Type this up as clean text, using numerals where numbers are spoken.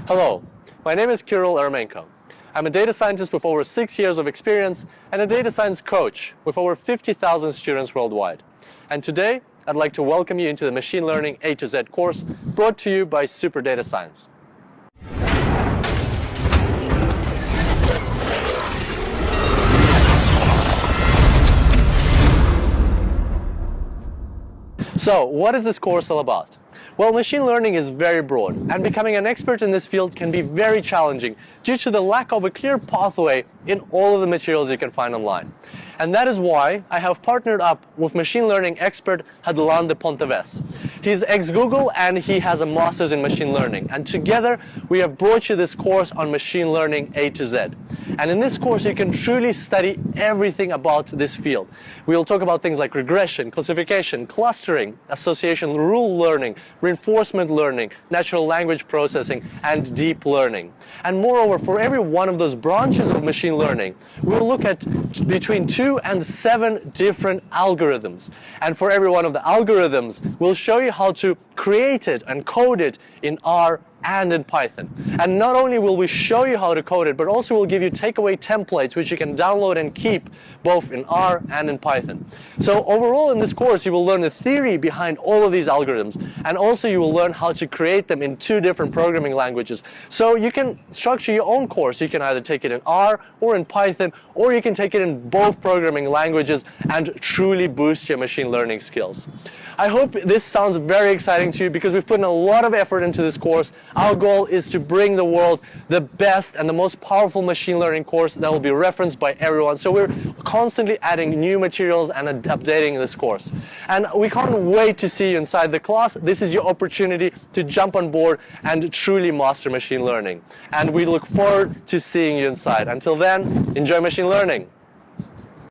Hello, my name is Kirill Ermenko. I'm a data scientist with over 6 years of experience and a data science coach with over 50,000 students worldwide. And today, I'd like to welcome you into the Machine Learning A to Z course brought to you by Super Data Science. So, what is this course all about? Well, machine learning is very broad, and becoming an expert in this field can be very challenging due to the lack of a clear pathway in all of the materials you can find online. And that is why I have partnered up with machine learning expert Hadelin de Ponteves. He's ex-Google and he has a master's in machine learning. And together we have brought you this course on machine learning A to Z. And in this course you can truly study everything about this field. We will talk about things like regression, classification, clustering, association rule learning, reinforcement learning, natural language processing, and deep learning. And moreover, for every one of those branches of machine learning, we'll look at between 2 and 7 different algorithms. And for every one of the algorithms, we'll show you how to create it and code it in R and in Python. And not only will we show you how to code it, but also we'll give you takeaway templates which you can download and keep both in R and in Python. So overall in this course you will learn the theory behind all of these algorithms, and also you will learn how to create them in 2 different programming languages. So you can structure your own course. You can either take it in R or in Python, or you can take it in both programming languages and truly boost your machine learning skills. I hope this sounds very exciting to you because we've put in a lot of effort into this course. Our goal is to bring the world the best and the most powerful machine learning course that will be referenced by everyone. So we're constantly adding new materials and updating this course. And we can't wait to see you inside the class. This is your opportunity to jump on board and truly master machine learning. And we look forward to seeing you inside. Until then, enjoy machine learning.